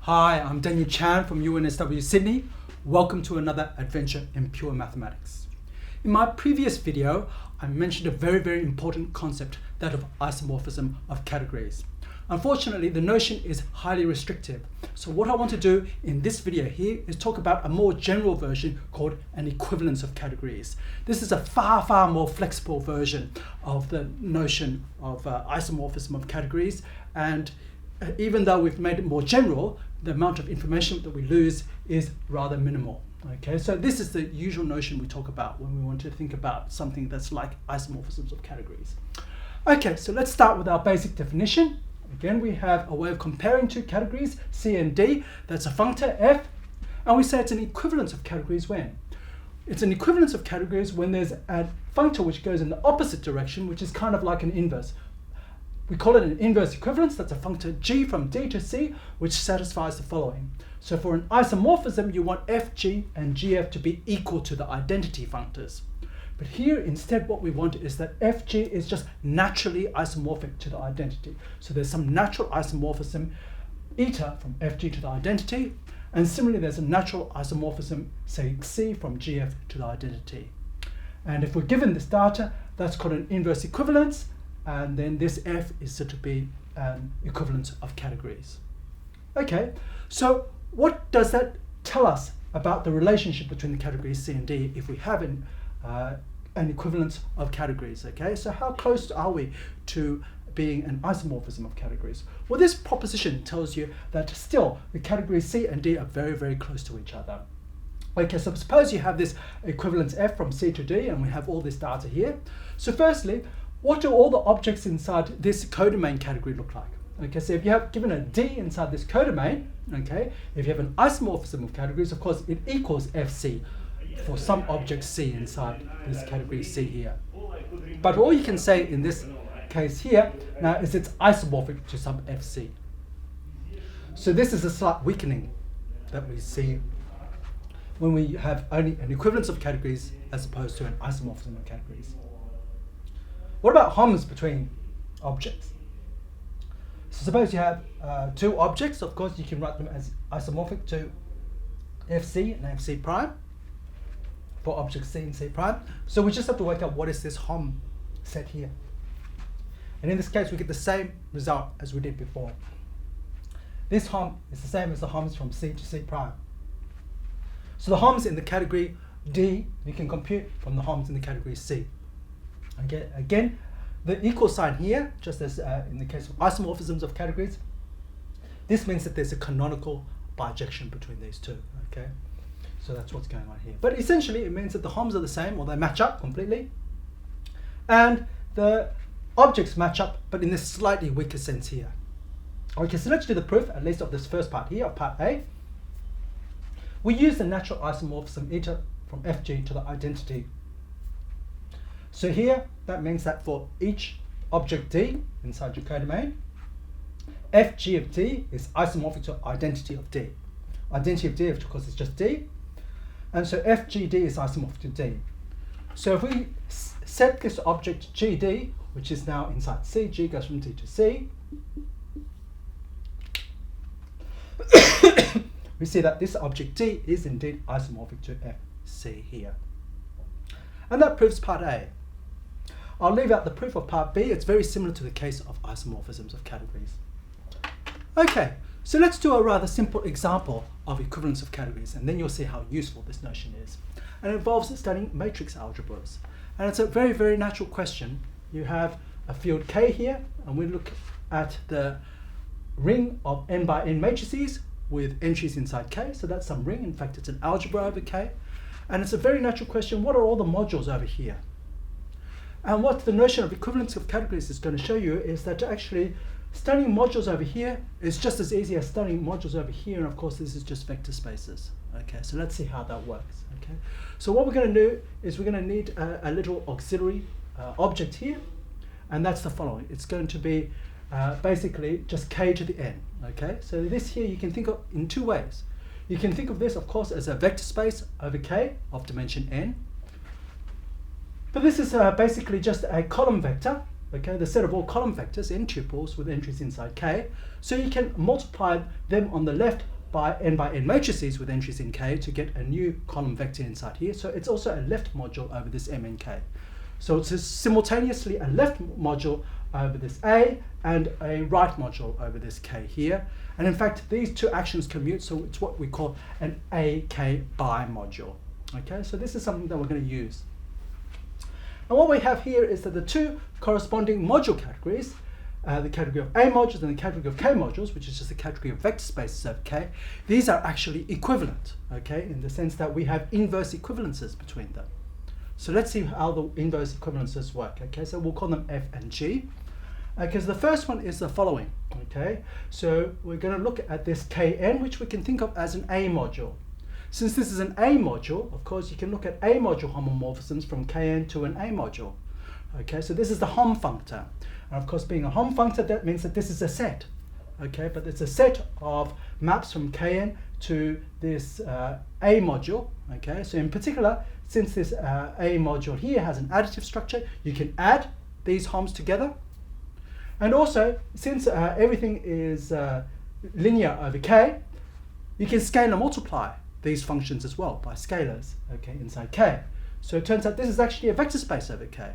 Hi, I'm Daniel Chan from UNSW Sydney. Welcome to another adventure in pure mathematics. In my previous video, I mentioned a very important concept, that of isomorphism of categories. Unfortunately, the notion is highly restrictive. So what I want to do in this video here is talk about a more general version called an equivalence of categories. This is a far more flexible version of the notion of isomorphism of categories, and even though we've made it more general, the amount of information that we lose is rather minimal. Okay, so this is the usual notion we talk about when we want to think about something that's like isomorphisms of categories. Okay, so let's start with our basic definition. Again, we have a way of comparing two categories, C and D. That's a functor, f, and we say it's an equivalence of categories when? It's an equivalence of categories when there's a functor which goes in the opposite direction, which is kind of like an inverse. We call it an inverse equivalence. That's a functor g from D to C, which satisfies the following. So for an isomorphism, you want fg and gf to be equal to the identity functors. But here, instead, what we want is that fg is just naturally isomorphic to the identity. So there's some natural isomorphism, eta from fg to the identity, and similarly, there's a natural isomorphism, say c from gf to the identity. And if we're given this data, that's called an inverse equivalence, and then this f is said to be an equivalence of categories. Okay, so what does that tell us about the relationship between the categories C and D if we have an equivalence of categories? Okay, so how close are we to being an isomorphism of categories? Well, this proposition tells you that still the categories C and D are very close to each other. Okay, so suppose you have this equivalence f from C to D, and we have all this data here. So firstly, what do all the objects inside this codomain category look like? Okay, so if you have given a D inside this codomain, okay, if you have an isomorphism of categories, of course it equals FC for some object C inside this category C here. But all you can say in this case here now is it's isomorphic to some FC. So this is a slight weakening that we see when we have only an equivalence of categories as opposed to an isomorphism of categories. What about homs between objects? So suppose you have two objects. Of course, you can write them as isomorphic to FC and FC prime for objects C and C prime. So we just have to work out what is this hom set here. And in this case, we get the same result as we did before. This hom is the same as the homs from C to C prime. So the homs in the category D, you can compute from the homs in the category C. Okay, again, the equal sign here, just as in the case of isomorphisms of categories, this means that there's a canonical bijection between these two. Okay, so that's what's going on here. But essentially, it means that the homs are the same, or they match up completely, and the objects match up, but in this slightly weaker sense here. Okay, so let's do the proof, at least of this first part here, of part A. We use the natural isomorphism eta from fg to the identity. So here, that means that for each object D inside your codomain, fg of D is isomorphic to identity of D. Identity of D, of course, is just D. And so fgd is isomorphic to D. So if we set this object gd, which is now inside C, G goes from D to C, we see that this object D is indeed isomorphic to fc here. And that proves part A. I'll leave out the proof of part B. It's very similar to the case of isomorphisms of categories. Okay, so let's do a rather simple example of equivalence of categories, and then you'll see how useful this notion is. And it involves studying matrix algebras. And it's a very natural question. You have a field K here, and we look at the ring of n by n matrices with entries inside K. So that's some ring. In fact, it's an algebra over K. And it's a very natural question, what are all the modules over here? And what the notion of equivalence of categories is going to show you is that actually studying modules over here is just as easy as studying modules over here, and of course this is just vector spaces. Okay, so let's see how that works. Okay, so what we're going to do is we're going to need a little auxiliary object here, and that's the following. It's going to be basically just k to the n. Okay, so this here you can think of in two ways. You can think of this, of course, as a vector space over K of dimension n. But this is basically just a column vector okay, the set of all column vectors n tuples with entries inside K. So you can multiply them on the left by n matrices with entries in K to get a new column vector inside here. So it's also a left module over this M and K. So it's simultaneously a left module over this A and a right module over this K here. And in fact, these two actions commute, so it's what we call an AK bimodule. Okay, so this is something that we're going to use. And what we have here is that the two corresponding module categories, the category of A modules and the category of K modules, which is just the category of vector spaces of K, these are actually equivalent, okay, in the sense that we have inverse equivalences between them. So let's see how the inverse equivalences work, okay, so we'll call them F and G. Because the first one is the following, okay, so we're going to look at this Kn, which we can think of as an A module. Since this is an A module, of course, you can look at A module homomorphisms from Kn to an A module. Okay, so this is the Hom functor. And of course, being a Hom functor, that means that this is a set. Okay, but it's a set of maps from Kn to this A module. Okay, so in particular, since this A module here has an additive structure, you can add these Homs together. And also, since everything is linear over K, you can scalar multiply these functions as well by scalars, okay, inside K. So it turns out this is actually a vector space over K.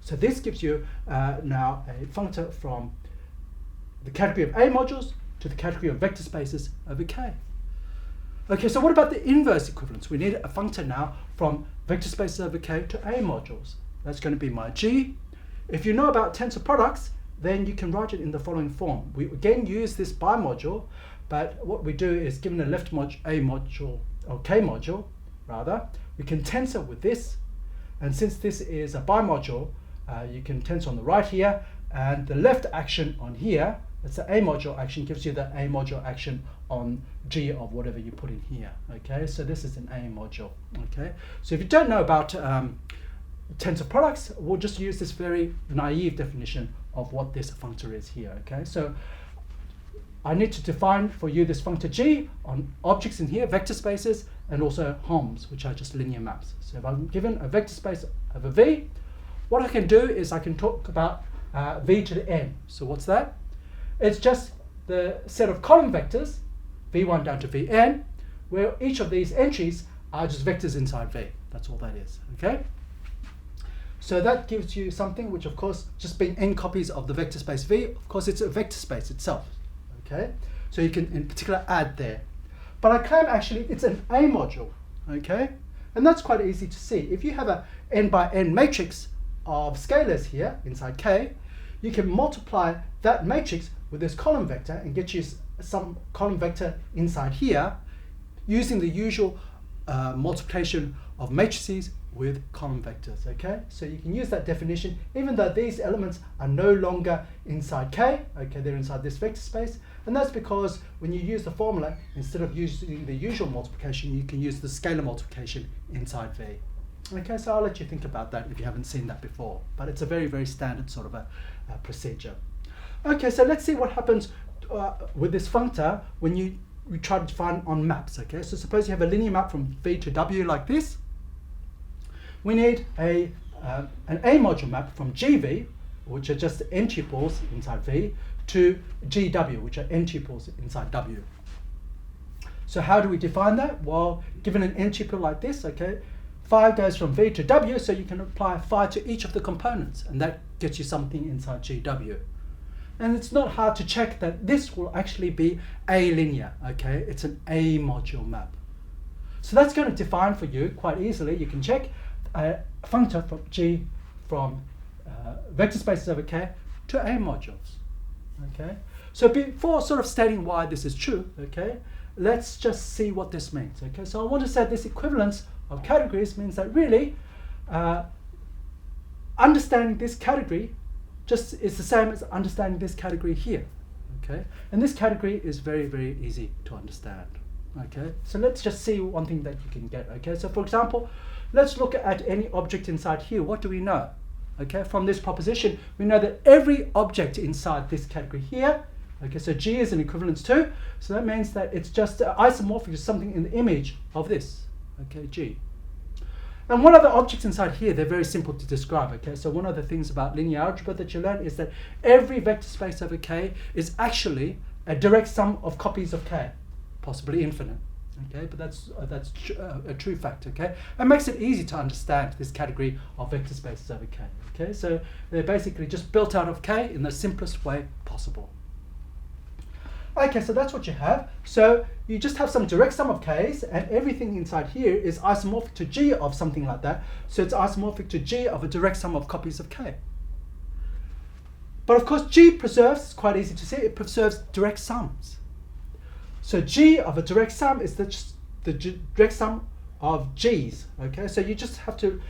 So this gives you now a functor from the category of A modules to the category of vector spaces over K. Okay, so what about the inverse equivalence? We need a functor now from vector spaces over K to A modules. That's going to be my G. If you know about tensor products, then you can write it in the following form. We again use this bimodule, but what we do is, given a left module, A module, or K module, rather, we can tensor with this. And since this is a bimodule, you can tensor on the right here, and the left action on here, that's the A module action, gives you the A module action on G of whatever you put in here. Okay, so this is an A module. Okay, so if you don't know about tensor products, we'll just use this very naive definition of what this functor is here. Okay, so I need to define for you this functor G on objects in here, vector spaces, and also Homs, which are just linear maps. So if I'm given a vector space over V, what I can do is I can talk about V to the N. So what's that? It's just the set of column vectors, V1 down to Vn, where each of these entries are just vectors inside V. That's all that is, okay? So that gives you something which, of course, just being n copies of the vector space V, of course, it's a vector space itself, okay? So you can, in particular, add there. But I claim, actually, it's an A module, okay? And that's quite easy to see. If you have a n by n matrix of scalars here inside K, you can multiply that matrix with this column vector and get you some column vector inside here using the usual multiplication of matrices with column vectors, okay? So you can use that definition even though these elements are no longer inside K, okay, they're inside this vector space, and that's because when you use the formula, instead of using the usual multiplication, you can use the scalar multiplication inside V. Okay, so I'll let you think about that if you haven't seen that before, but it's a very, very standard sort of a procedure. Okay, so let's see what happens with this functor when we try to define on maps, okay? So suppose you have a linear map from V to W like this. We need an A module map from GV, which are just n tuples inside V, to GW, which are n tuples inside W. So how do we define that? Well, given an n tuple like this, okay, phi goes from V to W, so you can apply phi to each of the components, and that gets you something inside GW. And it's not hard to check that this will actually be A linear, okay? It's an A module map. So that's going to define for you quite easily. You can check a functor from G from vector spaces over K to A modules, okay? So before sort of stating why this is true, okay, let's just see what this means, okay? So I want to say this equivalence of categories means that really understanding this category just is the same as understanding this category here, okay? And this category is very, very easy to understand, okay? So let's just see one thing that you can get, okay? So for example, let's look at any object inside here. What do we know? Okay, from this proposition, we know that every object inside this category here, okay, so G is an equivalence to, so that means that it's just isomorphic to something in the image of this, okay, G. And one of the objects inside here, they're very simple to describe, okay? So one of the things about linear algebra that you learn is that every vector space over K is actually a direct sum of copies of K, possibly infinite, okay? But that's a true fact, okay? It makes it easy to understand this category of vector spaces over K, okay? So they're basically just built out of K in the simplest way possible. Okay, so that's what you have. So you just have some direct sum of K's, and everything inside here is isomorphic to G of something like that. So it's isomorphic to G of a direct sum of copies of K. But of course, G preserves, it's quite easy to see, it preserves direct sums. So G of a direct sum is the direct sum of G's, okay? So you just have to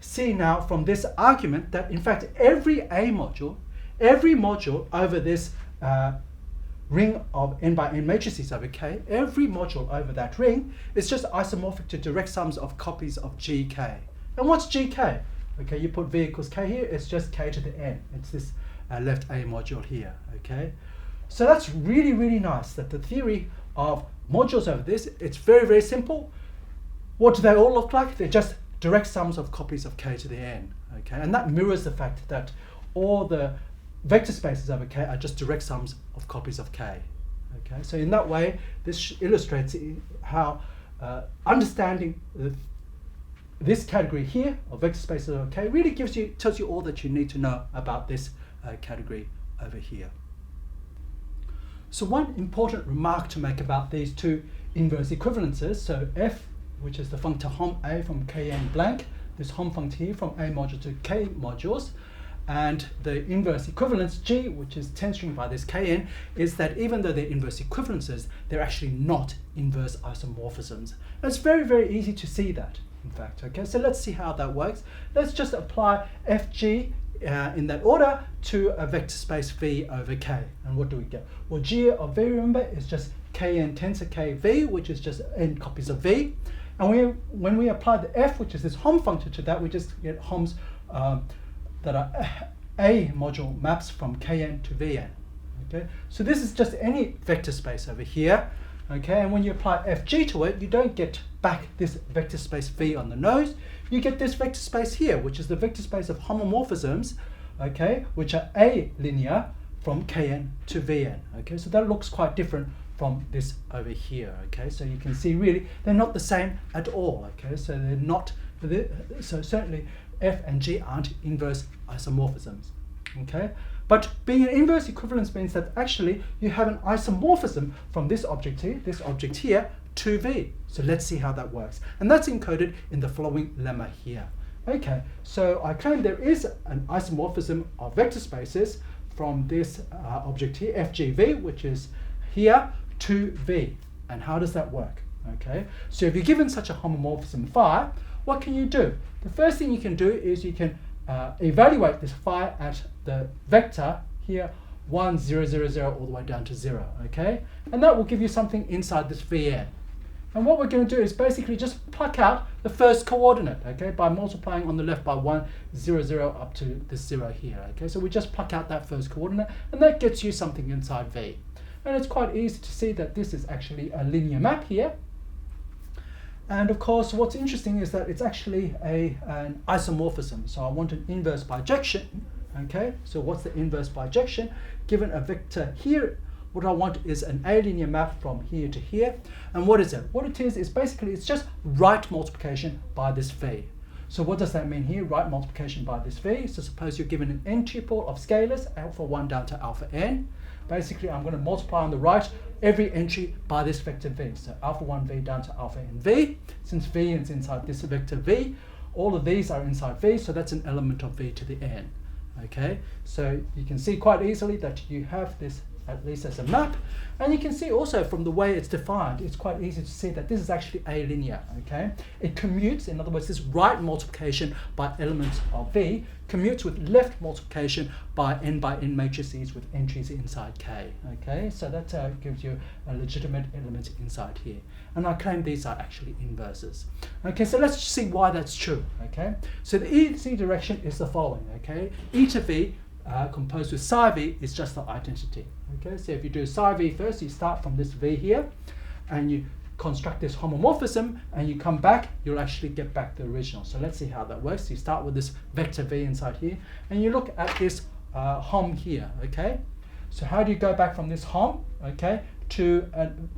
see now from this argument that in fact every module over this ring of n by n matrices over K, every module over that ring is just isomorphic to direct sums of copies of GK. And what's GK? Okay, you put V equals K here, it's just K to the n. It's this left A module here, okay? So that's really, really nice that the theory of modules over this, it's very, very simple. What do they all look like? They're just direct sums of copies of K to the n, okay? And that mirrors the fact that all the vector spaces over K are just direct sums of copies of K. Okay, so in that way, this illustrates how understanding this category here of vector spaces over K really tells you all that you need to know about this category over here. So one important remark to make about these two inverse equivalences, so f, which is the functor hom A from Kn blank, this hom functor here from A module to K modules, and the inverse equivalence G, which is tensoring by this Kn, is that even though they're inverse equivalences, they're actually not inverse isomorphisms. And it's very, very easy to see that, in fact. Okay, so let's see how that works. Let's just apply Fg in that order to a vector space V over K. And what do we get? Well, G of V, remember, is just Kn tensor KV, which is just n copies of V. And when we apply the F, which is this hom functor to that, we just get homs that are A module maps from Kn to Vn. Okay, so this is just any vector space over here. Okay, and when you apply Fg to it, you don't get back this vector space V on the nose. You get this vector space here, which is the vector space of homomorphisms, okay, which are A linear from Kn to Vn. Okay, so that looks quite different from this over here. Okay, so you can see really they're not the same at all. Okay, so they're not. So certainly F and G aren't inverse isomorphisms, okay? But being an inverse equivalence means that actually you have an isomorphism from this object here to V. So let's see how that works. And that's encoded in the following lemma here. Okay, so I claim there is an isomorphism of vector spaces from this object here, FGV, which is here, to V. And how does that work? Okay, so if you're given such a homomorphism phi, what can you do? The first thing you can do is you can evaluate this phi at the vector here 1, 0, 0, 0 all the way down to 0, okay? And that will give you something inside this Vn. And what we're going to do is basically just pluck out the first coordinate, okay, by multiplying on the left by 1, 0, 0 up to this 0 here, okay? So we just pluck out that first coordinate, and that gets you something inside V. And it's quite easy to see that this is actually a linear map here. And of course, what's interesting is that it's actually an isomorphism. So I want an inverse bijection, okay? So what's the inverse bijection? Given a vector here, what I want is an A linear map from here to here. And what is it? What it is basically, it's just right multiplication by this V. So what does that mean here? Right multiplication by this V. So suppose you're given an n-tuple of scalars, alpha 1 down to alpha n. Basically, I'm going to multiply on the right every entry by this vector V. So alpha 1 V down to alpha n V. Since V is inside this vector V, all of these are inside V, so that's an element of V to the n. Okay, so you can see quite easily that you have this at least as a map, and you can see also from the way it's defined, it's quite easy to see that this is actually A linear. Okay, it commutes, in other words, this right multiplication by elements of V commutes with left multiplication by n matrices with entries inside K. Okay, so that gives you a legitimate element inside here, and I claim these are actually inverses. Okay, so let's see why that's true. Okay, so the EC direction is the following. Okay, E to V composed with psi V is just the identity. Okay, so if you do psi V first, you start from this V here, and you construct this homomorphism and you come back, you'll actually get back the original. So let's see how that works. You start with this vector v inside here, and you look at this hom here, okay? So how do you go back from this hom, okay, to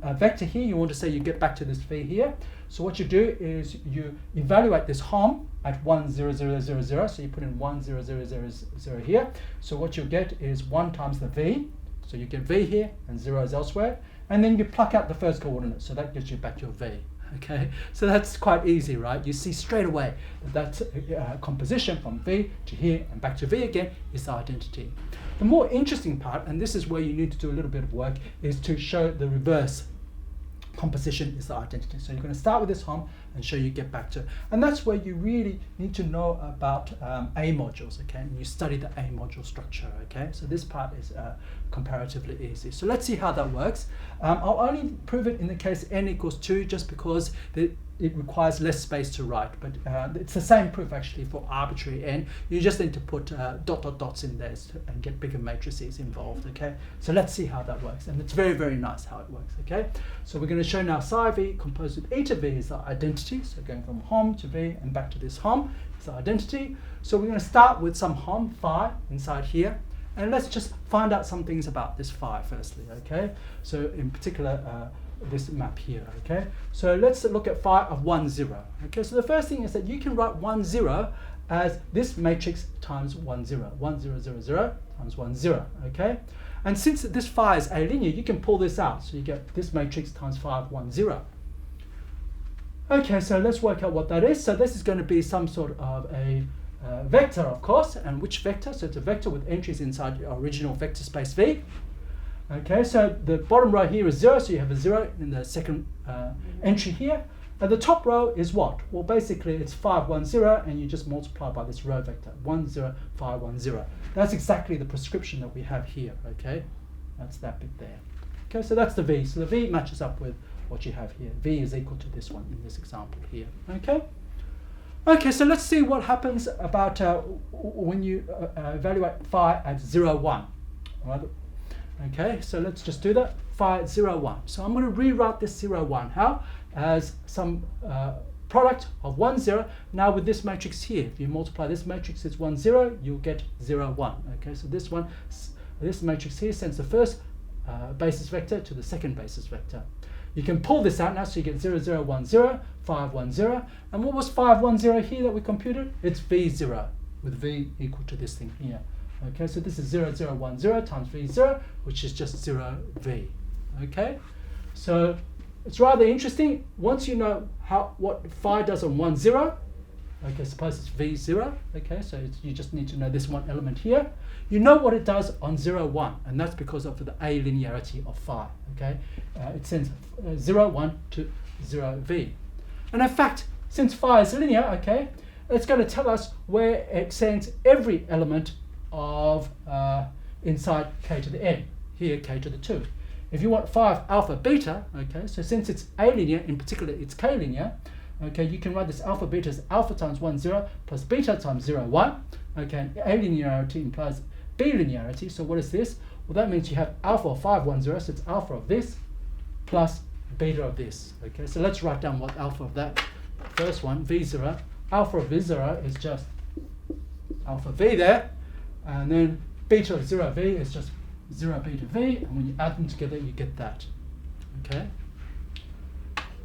a vector here? You want to say you get back to this v here. So what you do is you evaluate this hom at 1, 0, 0, 0, 0. So you put in 1, 0, 0, 0, 0 here. So what you'll get is 1 times the v. So you get v here and 0 is elsewhere. And then you pluck out the first coordinate. So that gives you back your v. Okay, so that's quite easy, right? You see straight away that composition from v to here and back to v again is the identity. The more interesting part, and this is where you need to do a little bit of work, is to show the reverse composition is the identity. So you're going to start with this hom and show you get back to, and that's where you really need to know about A modules, okay? And you study the A module structure, okay? So this part is comparatively easy. So let's see how that works. I'll only prove it in the case n equals 2 just because it requires less space to write, but it's the same proof actually for arbitrary n. You just need to put dots in there and get bigger matrices involved, okay? So let's see how that works, and it's very, very nice how it works, okay? So we're going to show now psi v composed with eta v is the identity, so going from hom to v and back to this hom is the identity. So we're going to start with some hom phi inside here, and let's just find out some things about this phi firstly, okay? So in particular, this map here, okay? So let's look at phi of 1, 0. Okay, so the first thing is that you can write 1, 0 as this matrix times 1, 0. 1, 0, 0, 0 times 1, 0, okay? And since this phi is alinear, you can pull this out. So you get this matrix times phi of 1, 0. Okay, so let's work out what that is. So this is going to be some sort of a vector, of course. And which vector? So it's a vector with entries inside the original vector space V. Okay, so the bottom row here is 0, so you have a 0 in the second entry here. And the top row is what? Well, basically it's 5, 1, 0, and you just multiply by this row vector, 1, 0, 5, 1, 0. That's exactly the prescription that we have here, okay? That's that bit there. Okay, so that's the V. So the V matches up with what you have here. V is equal to this one in this example here, okay? Okay, so let's see what happens about when you evaluate phi at 0, 1. All right? Okay, so let's just do that. Phi at 0, 1. So I'm going to rewrite this 0, 1. How? As some product of 1, 0. Now with this matrix here, if you multiply this matrix, it's 1, 0, you'll get 0, 1. Okay, so this matrix here sends the first basis vector to the second basis vector. You can pull this out now, so you get 0, 0, 1, 0, 5, 1, 0. And what was 5, 1, 0 here that we computed? It's V0, with V equal to this thing here. Okay, so this is 0, 0, 1, 0 times V0, which is just 0V. Okay, so it's rather interesting. Once you know what phi does on 1, 0, okay, suppose it's V0, okay, so you just need to know this one element here. You know what it does on 0, 1, and that's because of the A linearity of phi, okay? It sends 0, 1 to 0V. And in fact, since phi is linear, okay, it's going to tell us where it sends every element of inside k to the n, here k to the 2. If you want phi of alpha beta, okay, so since it's A linear, in particular it's k linear, okay, you can write this alpha beta as alpha times 1, 0 plus beta times 0, 1. Okay, and A linearity implies B linearity, so what is this? Well, that means you have alpha of 5, 1, 0, so it's alpha of this plus beta of this. Okay, so let's write down what alpha of that first one, V0. Alpha of V0 is just alpha V there, and then beta of 0V is just 0 beta V, and when you add them together, you get that. Okay.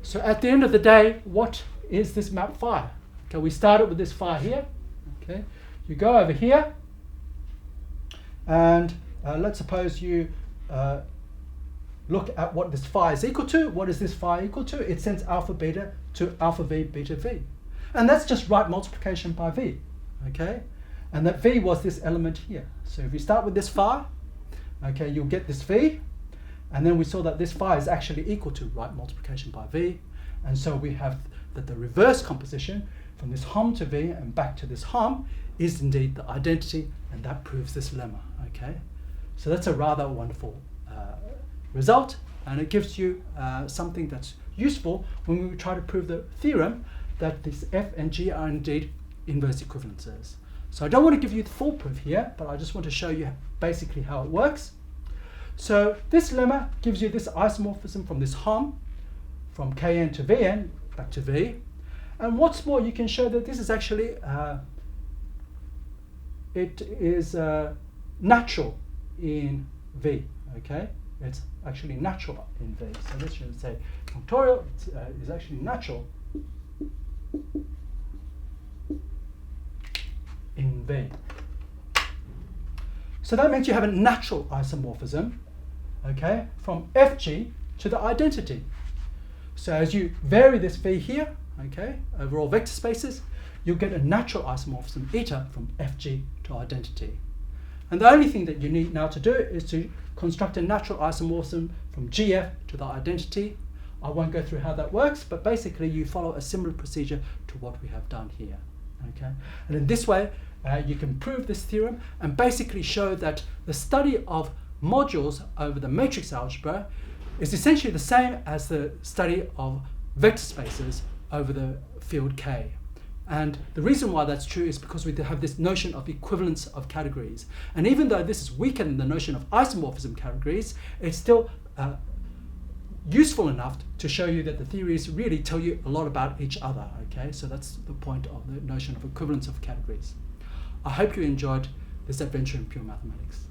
So at the end of the day, what is this map phi? Okay, we started with this phi here. Okay, you go over here, and let's suppose you look at what this phi is equal to. What is this phi equal to? It sends alpha beta to alpha V beta V, and that's just right multiplication by V. Okay, and that V was this element here. So if you start with this phi, okay, you'll get this V, and then we saw that this phi is actually equal to right multiplication by V, and so we have that the reverse composition from this hom to V and back to this hom is indeed the identity, and that proves this lemma. Okay, so that's a rather wonderful result, and it gives you something that's useful when we try to prove the theorem that this F and G are indeed inverse equivalences. So I don't want to give you the full proof here, but I just want to show you basically how it works. So this lemma gives you this isomorphism from this hom from Kn to Vn, back to V. And what's more, you can show that this is actually, it is natural in V, okay? It's actually natural in V. So this should say functorial is actually natural in V. So that means you have a natural isomorphism, okay, from Fg to the identity. So as you vary this V here, okay, over all vector spaces, you'll get a natural isomorphism eta from Fg to identity. And the only thing that you need now to do is to construct a natural isomorphism from Gf to the identity. I won't go through how that works, but basically you follow a similar procedure to what we have done here. Okay? And in this way, you can prove this theorem and basically show that the study of modules over the matrix algebra is essentially the same as the study of vector spaces over the field K. And the reason why that's true is because we have this notion of equivalence of categories. And even though this is weaker than the notion of isomorphism categories, it's still useful enough to show you that the theories really tell you a lot about each other. Okay, so that's the point of the notion of equivalence of categories. I hope you enjoyed this adventure in pure mathematics.